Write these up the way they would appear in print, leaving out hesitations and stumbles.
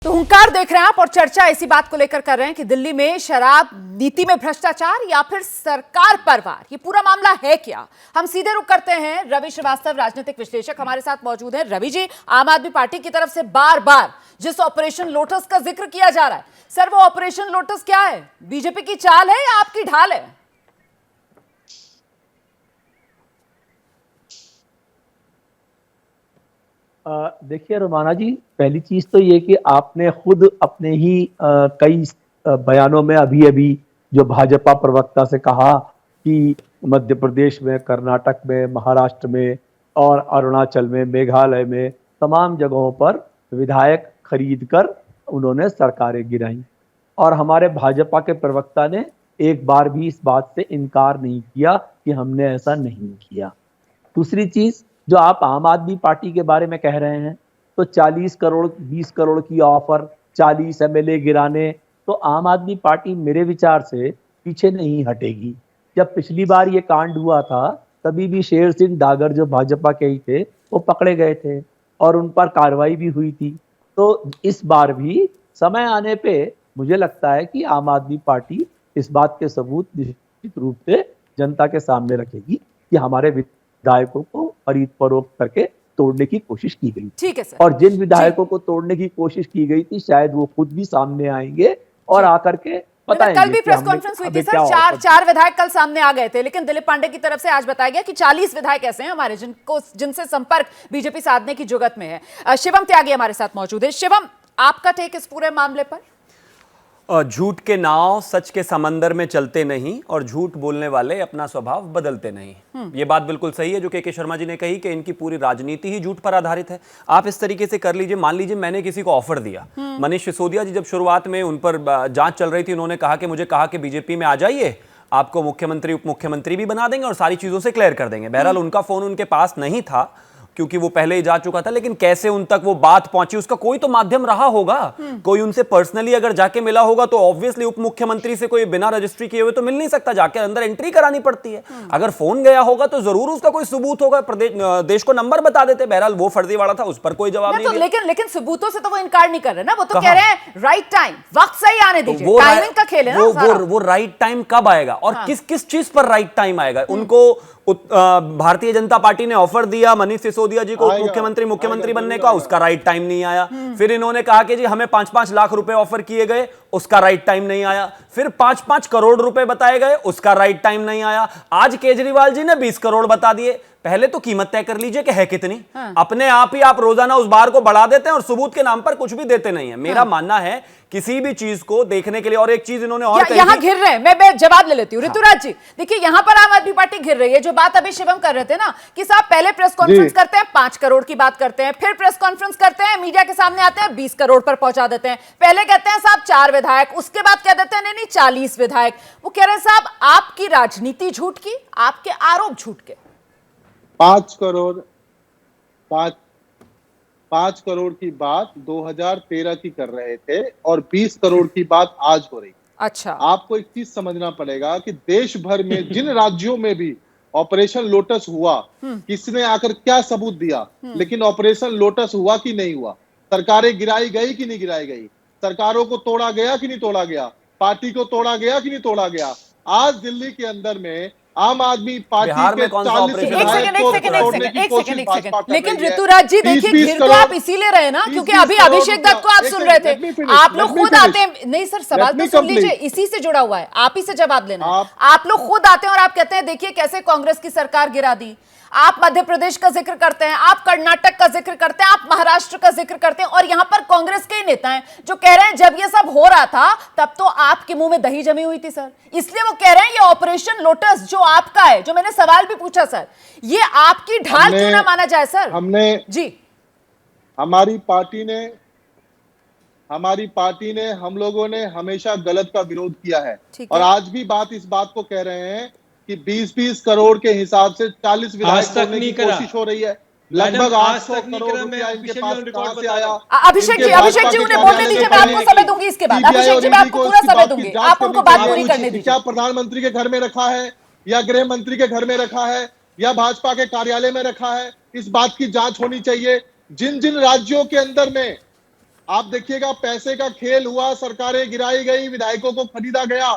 तो हुंकार देख रहे हैं आप और चर्चा इसी बात को लेकर कर रहे हैं कि दिल्ली में शराब नीति में भ्रष्टाचार या फिर सरकार पर वार, ये पूरा मामला है क्या। हम सीधे रुख करते हैं रवि श्रीवास्तव, राजनीतिक विश्लेषक हमारे साथ मौजूद हैं। रवि जी, आम आदमी पार्टी की तरफ से बार बार जिस ऑपरेशन लोटस का जिक्र किया जा रहा है, सर वो ऑपरेशन लोटस क्या है? बीजेपी की चाल है या आपकी ढाल है? देखिए रोमाना जी, पहली चीज तो ये कि आपने खुद अपने ही कई बयानों में अभी अभी जो भाजपा प्रवक्ता से कहा कि मध्य प्रदेश में, कर्नाटक में, महाराष्ट्र में और अरुणाचल में, मेघालय में तमाम जगहों पर विधायक खरीद कर उन्होंने सरकारें गिराई और हमारे भाजपा के प्रवक्ता ने एक बार भी इस बात से इनकार नहीं किया कि हमने ऐसा नहीं किया। दूसरी चीज, जो आप आम आदमी पार्टी के बारे में कह रहे हैं, तो 40 करोड़ 20 करोड़ की ऑफर, 40 एमएलए गिराने, तो आम आदमी पार्टी मेरे विचार से पीछे नहीं हटेगी। जब पिछली बार ये कांड हुआ था तभी भी शेर सिंह डागर जो भाजपा के ही थे वो पकड़े गए थे और उन पर कार्रवाई भी हुई थी। तो इस बार भी समय आने पे मुझे लगता है कि आम आदमी पार्टी इस बात के सबूत निश्चित रूप से जनता के सामने रखेगी कि हमारे विधायकों को खरीद फरोख्त करके तोड़ने की कोशिश की गई। ठीक है सर। और जिन विधायकों को तोड़ने की कोशिश की गई थी शायद वो खुद भी सामने आएंगे और आकर के बताएंगे। कल भी प्रेस कॉन्फ्रेंस हुई थी सर, चार विधायक कल सामने आ गए थे, लेकिन दिलीप पांडे की तरफ से आज बताया गया कि 40 विधायक ऐसे हैं हमारे जिनसे संपर्क बीजेपी साधने की जुगत में है। शिवम त्यागी हमारे साथ मौजूद है। शिवम, आपका टेक इस पूरे मामले पर? झूठ के नाव सच के समंदर में चलते नहीं और झूठ बोलने वाले अपना स्वभाव बदलते नहीं। ये बात बिल्कुल सही है जो के शर्मा जी ने कही कि इनकी पूरी राजनीति ही झूठ पर आधारित है। आप इस तरीके से कर लीजिए, मान लीजिए मैंने किसी को ऑफर दिया, मनीष सिसोदिया जी जब शुरुआत में उन पर जांच चल रही थी, उन्होंने कहा कि मुझे कहा कि बीजेपी में आ जाइए, आपको मुख्यमंत्री उप मुख्यमंत्री भी बना देंगे और सारी चीजों से क्लियर कर देंगे। बहरहाल उनका फोन उनके पास नहीं था क्योंकि वो पहले ही जा चुका था, लेकिन कैसे उन तक वो बात पहुंची उसका कोई तो माध्यम रहा होगा। कोई उनसे पर्सनली अगर जाके मिला होगा तो ऑब्वियसली उप मुख्यमंत्री से कोई बिना रजिस्ट्री किए हुए तो मिल नहीं सकता, जाके अंदर एंट्री करानी पड़ती है। अगर फोन गया होगा तो जरूर उसका कोई सबूत होगा, देश को नंबर बता देते। बहरहाल वो फर्जीवाड़ा था, उस पर कोई जवाब नहीं दिया। लेकिन सबूतों से तो वो इनकार नहीं कर रहे ना, वो तो कह रहे हैं राइट टाइम, वक्त सही आने दीजिए, टाइमिंग का खेल है ना। वो राइट टाइम कब आएगा और किस किस चीज पर राइट टाइम आएगा? उनको भारतीय जनता पार्टी ने ऑफर दिया मनीष सिसोदिया जी को मुख्यमंत्री बनने का, उसका राइट टाइम नहीं आया। फिर इन्होंने कहा कि जी हमें 5-5 लाख रुपए ऑफर किए गए, उसका राइट टाइम नहीं आया। फिर 5-5 करोड़ रुपए बताए गए, उसका राइट टाइम नहीं आया। आज केजरीवाल जी ने 20 करोड़ बता दिए। पहले तो कीमत तय कर लीजिए कि है कितनी। अपने आप ही आप रोजाना उस बार को बढ़ा देते हैं और सबूत के नाम पर कुछ भी देते नहीं है। मेरा मानना है किसी भी चीज को देखने के लिए। और एक चीज इन्होंने और कही, यहां घिर रहे हैं, मैं जवाब ले लेती हूं। ऋतुराज जी, देखिए यहां पर आम आदमी पार्टी घिर रही है। जो बात अभी शिवम कर रहे थे ना कि साहब पहले प्रेस कॉन्फ्रेंस करते हैं 5 करोड़ की बात करते हैं, फिर प्रेस कॉन्फ्रेंस करते हैं, मीडिया के सामने आते हैं 20 करोड़ पर पहुंचा देते हैं। पहले कहते हैं साहब 4 विधायक, उसके बाद कह देते हैं नहीं 40 विधायक। वो कह रहे हैं साहब आपकी राजनीति झूठ की, आपके आरोप झूठ के। 5 करोड़ की बात 2013 की कर रहे थे और 20 करोड़ की बात आज हो रही। अच्छा, आपको एक चीज समझना पड़ेगा कि देश भर में जिन राज्यों में भी ऑपरेशन लोटस हुआ, किसने आकर क्या सबूत दिया, लेकिन ऑपरेशन लोटस हुआ कि नहीं हुआ? सरकारें गिराई गई कि नहीं गिराई गई? सरकारों को तोड़ा गया कि नहीं तोड़ा गया? पार्टी को तोड़ा गया कि नहीं तोड़ा गया? आज दिल्ली के अंदर में आम आदमी पार्टी के 40 लेकिन ऋतुराज जी देखिए घिर तो आप इसीलिए रहे ना क्योंकि अभी अभिषेक दत्त को आप सुन रहे थे। आप लोग खुद आते हैं, नहीं सर सवाल तो सुन लीजिए, इसी से जुड़ा हुआ है, आप ही से जवाब लेना। आप लोग खुद आते हैं और आप कहते हैं देखिए कैसे कांग्रेस की सरकार गिरा दी। आप मध्य प्रदेश का जिक्र करते हैं, आप कर्नाटक का जिक्र करते हैं, आप महाराष्ट्र का जिक्र करते हैं और यहां पर कांग्रेस के ही नेता हैं जो कह रहे हैं जब ये सब हो रहा था तब तो आपके मुंह में दही जमी हुई थी सर। इसलिए वो कह रहे हैं ये ऑपरेशन लोटस जो आपका है, जो मैंने सवाल भी पूछा सर, ये आपकी ढाल क्यों ना माना जाए सर? हमारी पार्टी ने हम लोगों ने हमेशा गलत का विरोध किया है और आज भी इस बात को कह रहे हैं कि 20-20 करोड़ के हिसाब से 40 विधायक करने की कोशिश हो रही है। लगभग 800 करोड़ रुपया इनके पास कहां से आया? अभिषेक जी उन्हें बोलने दीजिए, मैं आपको समय दूंगी इसके बाद। अभिषेक जी मैं आपको पूरा समय दूंगी, आप उनको बात पूरी करने दीजिए। क्या प्रधानमंत्री के घर में रखा है या गृह मंत्री के घर में रखा है या भाजपा के कार्यालय में रखा है? इस बात की जांच होनी चाहिए। जिन जिन राज्यों के अंदर में आप देखिएगा पैसे का खेल हुआ, सरकारें गिराई गई, विधायकों को खरीदा गया।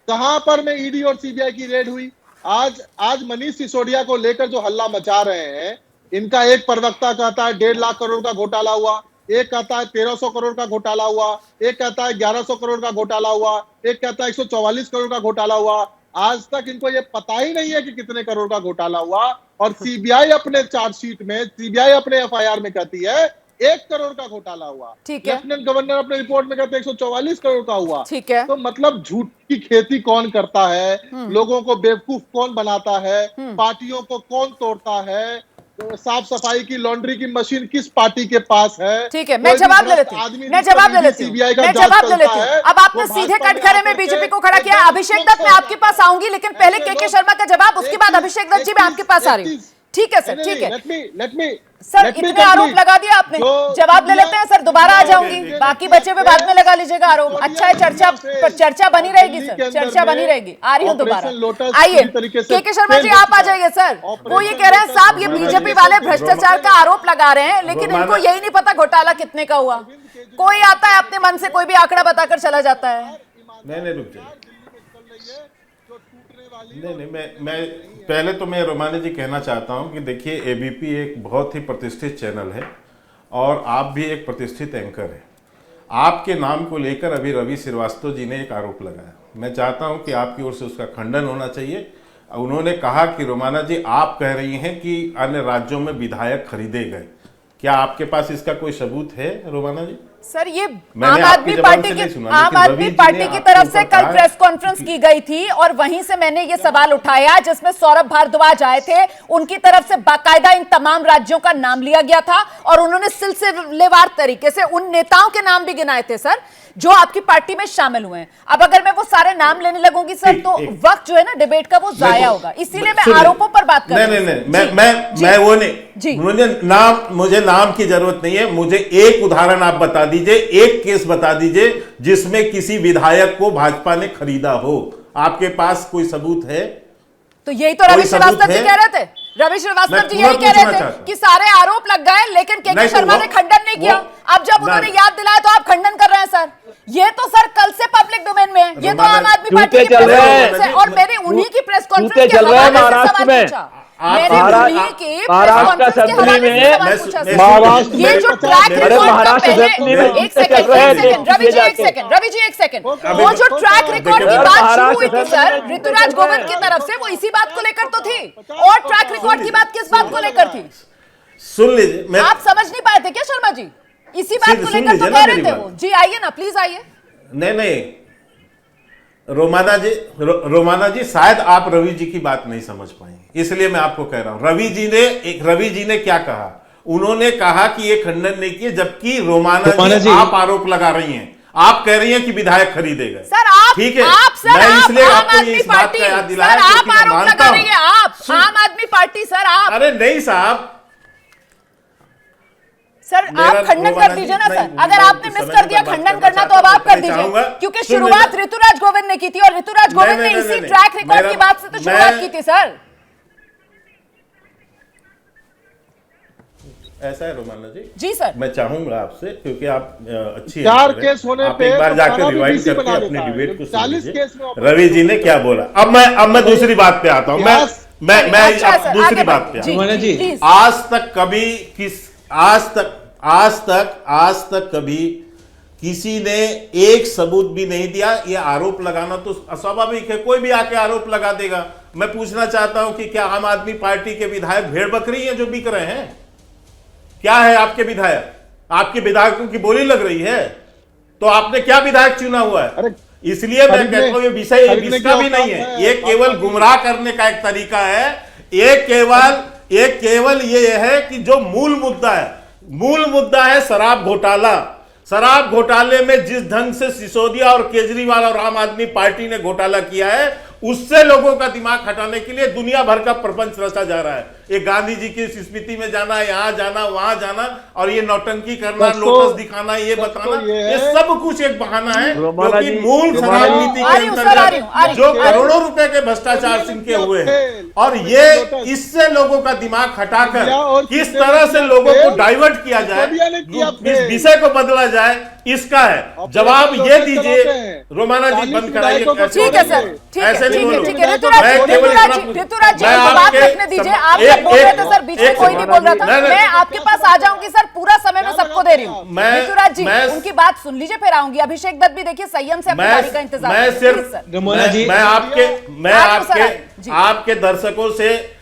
कहां पर में ईडी और सीबीआई की रेड हुई? आज मनीष सिसोदिया को लेकर जो हल्ला मचा रहे हैं, इनका एक प्रवक्ता कहता है 1.5 लाख करोड़ का घोटाला हुआ, एक कहता है 1300 करोड़ का घोटाला हुआ, एक कहता है 1100 करोड़ का घोटाला हुआ, एक कहता है 144 करोड़ का घोटाला हुआ। आज तक इनको ये पता ही नहीं है कि कितने करोड़ का घोटाला हुआ। और सीबीआई अपने चार्जशीट में, सीबीआई अपने एफआईआर में कहती है 1 करोड़ का घोटाला हुआ। ठीक है। लेफ्टिनेंट गवर्नर अपने रिपोर्ट में कहते हैं 144 करोड़ का हुआ। ठीक है। तो मतलब झूठ की खेती कौन करता है, लोगों को बेवकूफ कौन बनाता है, पार्टियों को कौन तोड़ता है, साफ सफाई की लॉन्ड्री की मशीन किस पार्टी के पास है? ठीक है, मैं जवाब ले लेती हूँ। अब आपने सीधे कटघरे में बीजेपी को खड़ा किया। अभिषेक दत्त, मैं आपके पास आऊंगी, लेकिन पहले के शर्मा का जवाब, उसके बाद अभिषेक दत्त जी मैं आपके पास आ रही हूँ। ठीक है सर, ठीक है सर, इतने आरोप लगा दिया आपने, जवाब ले लेते हैं सर, दोबारा आ जाऊंगी, बाकी बचे हुए बाद में लगा लीजिएगा आरोप। अच्छा है, चर्चा बनी रहेगी सर, चर्चा बनी रहेगी। आ रही हूँ दोबारा, आइए के शर्मा जी, आप आ जाइए सर। वो ये कह रहे हैं साहब ये बीजेपी वाले भ्रष्टाचार का आरोप लगा रहे हैं, लेकिन इनको यही नहीं पता घोटाला कितने का हुआ। कोई आता है अपने मन से कोई भी आंकड़ा बताकर चला जाता है। नहीं रुक जाइए, नहीं मैं पहले तो मैं रोमानी जी कहना चाहता हूं कि देखिए एबीपी एक बहुत ही प्रतिष्ठित चैनल है और आप भी एक प्रतिष्ठित एंकर हैं। आपके नाम को लेकर अभी रवि श्रीवास्तव जी ने एक आरोप लगाया। मैं चाहता हूं कि आपकी ओर से उसका खंडन होना चाहिए। उन्होंने कहा कि रोमाना जी आप कह रही हैं कि अन्य राज्यों में विधायक खरीदे गए, क्या आपके पास इसका कोई सबूत है रोमाना जी? सर ये आम आदमी पार्टी की तरफ से कल प्रेस कॉन्फ्रेंस की गई थी और वहीं से मैंने ये सवाल उठाया, जिसमें सौरभ भारद्वाज आए थे। उनकी तरफ से बाकायदा इन तमाम राज्यों का नाम लिया गया था और उन्होंने सिलसिलेवार तरीके से उन नेताओं के नाम भी गिनाए थे सर, जो आपकी पार्टी में शामिल हुए हैं। अब अगर मैं वो सारे नाम लेने लगूंगी सर, तो वक्त जो है ना डिबेट का वो जाया होगा, इसीलिए मैं आरोपों पर बात कर रही हूं। मैं वो नहीं, मुझे नाम की जरूरत नहीं है। मुझे एक उदाहरण आप बता दीजिए, एक केस बता दीजिए जिसमें किसी विधायक को भाजपा ने खरीदा हो। आपके पास कोई सबूत है? तो यही तो रवि श्रीवास्तव जी कह रहे थे, रवि श्रीवास्तव जी यही कह रहे थे कि सारे आरोप लग गए, लेकिन के शर्मा ने खंडन नहीं किया। अब जब उन्होंने याद दिलाया तो आप खंडन कर रहे हैं सर। ये तो सर कल से पब्लिक डोमेन में है, ये तो आम आदमी पार्टी की प्रेस कॉन्फ्रेंस है और मैंने उन्हीं की प्रेस कॉन्फ्रेंस के हवाले से सवाल पूछा। मैंने उन्हीं की प्रेस कॉन्फ्रेंस के हवाले से सवाल पूछा सर। ये जो ट्रैक रिकॉर्ड का पहले, एक सेकंड रवि जी एक सेकंड, वो जो ट्रैक रिकॉर्ड की बात शुरू हुई थी सर ऋतुराज गोविंद की तरफ से, वो इसी बात को लेकर तो थी। और ट्रैक रिकॉर्ड की बात किस बात को लेकर थी? सुन लीजिए, आप समझ नहीं पाए थे क्या शर्मा जी? इसी बात को लेकर तो कह रहे थे वो। जी आइए ना, प्लीज आइए। नहीं रोमाना जी शायद आप रवि जी की बात नहीं समझ पाएंगे, इसलिए मैं आपको कह रहा हूं। रवि जी ने क्या कहा? उन्होंने कहा कि ये खंडन नहीं किए, जबकि रोमाना जी आप आरोप लगा रही हैं, आप कह रही हैं कि विधायक खरीदे गए। सर आप, ठीक है, मैं इसलिए आपको इस बात का याद दिलाया, आप आरोप लगा रही हैं, आप आम आदमी पार्टी सर आप। अरे नहीं साहब, सर आप खंडन कर दीजिए ना सर, अगर आपने मिस कर दिया खंडन करना तो अब आप कर दीजिए, क्योंकि शुरुआत ऋतुराज गोविंद ने की थी और ऋतुराज गोविंद ने इसी ट्रैक रिकॉर्ड की बात से तो शुरुआत की थी सर। ऐसा है रोमाना जी सर, मैं चाहूंगा आपसे, क्योंकि आप अच्छी 4 केस होने पे एक बार जाकर रिवाइंड करके अपनी डिबेट को सुनिए। रवि जी ने क्या बोला? अब मैं दूसरी बात पे आता हूं। मैं दूसरी बात पे आता हूं। आज तक कभी किसी ने एक सबूत भी नहीं दिया। ये आरोप लगाना तो अस्वाभाविक है, कोई भी आके आरोप लगा देगा। मैं पूछना चाहता हूं कि क्या आम आदमी पार्टी के विधायक भेड़ बकरी हैं जो बिक रहे हैं? क्या है आपके विधायक? आपके विधायकों की बोली लग रही है? तो आपने क्या विधायक चुना हुआ है? इसलिए मैं कहता हूं ये विषय इसका भी नहीं है, ये केवल गुमराह करने का एक तरीका है। ये केवल ये है कि जो मूल मुद्दा है शराब घोटाला। शराब घोटाले में जिस ढंग से सिसोदिया और केजरीवाल और आम आदमी पार्टी ने घोटाला किया है, उससे लोगों का दिमाग हटाने के लिए दुनिया भर का प्रपंच रचा जा रहा है। ये गांधी जी की स्मृति में जाना, यहाँ जाना, वहां जाना, और ये नौटंकी करना, लोटस दिखाना, ये बताना, ये सब कुछ एक बहाना है, क्योंकि मूल खराब नीति के अंतर्गत जो करोड़ों रुपए के भ्रष्टाचार सिंके हुए हैं, और ये इससे लोगों का दिमाग हटाकर किस तरह से लोगों को डाइवर्ट किया जाए, इस विषय को बदला जाए, इसका है जवाब ये दीजिए। रोमाना जी बंद कराइए। ठीक है सर, ऐसे नहीं बोलो। ठीक है ऋतुराज जी को बात रखने दीजिए। आप जब बोल रहे थे सर, बीच में कोई नहीं बोल रहा था। मैं आपके पास आ जाऊंगी सर, पूरा समय मैं सबको दे रही हूँ। ऋतुराज जी उनकी बात सुन लीजिए, फिर आऊंगी। अभिषेक दत्त भी देखिए संयम से अपनी बारी का इंतजार।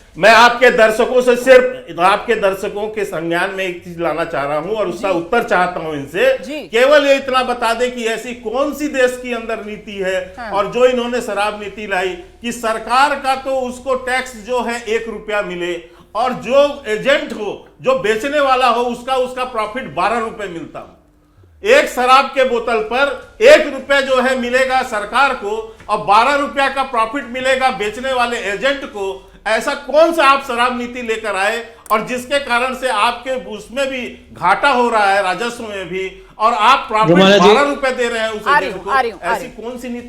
मैं आपके दर्शकों से सिर्फ आपके दर्शकों के संज्ञान में एक चीज लाना चाह रहा हूं और उसका उत्तर चाहता हूं इनसे। केवल ये इतना बता दें कि ऐसी कौन सी देश की अंदर नीति है और जो इन्होंने शराब नीति लाई कि सरकार का तो उसको टैक्स जो है 1 रुपया मिले, और जो एजेंट हो, जो बेचने वाला हो, उसका प्रॉफिट 12 रुपए मिलता हो। एक शराब के बोतल पर 1 रुपया जो है मिलेगा सरकार को और 12 रुपया का प्रॉफिट मिलेगा बेचने वाले एजेंट को। ऐसा कौन सा आप शराब नीति लेकर आए और जिसके कारण से आपके उसमें भी घाटा हो रहा है, राजस्व में भी, और आप प्रॉफिट 12 रुपए दे रहे हैं उस एजेंट को। ऐसी कौन सी नीति?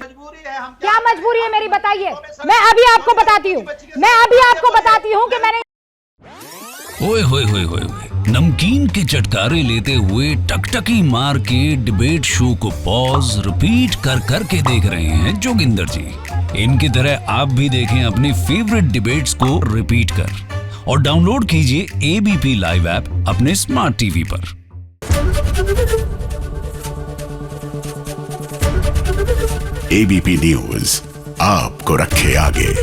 क्या मजबूरी है मेरी, बताइए। मैं अभी आपको बताती हूँ कि मैंने ओए होए होए होए नमकीन के चटकारे लेते हुए टकटकी मार के डिबेट शो को पॉज रिपीट कर करके देख रहे हैं जोगिंदर जी। इनकी तरह आप भी देखें अपनी फेवरेट डिबेट्स को रिपीट कर, और डाउनलोड कीजिए एबीपी लाइव ऐप अपने स्मार्ट टीवी पर। एबीपी न्यूज आपको रखे आगे।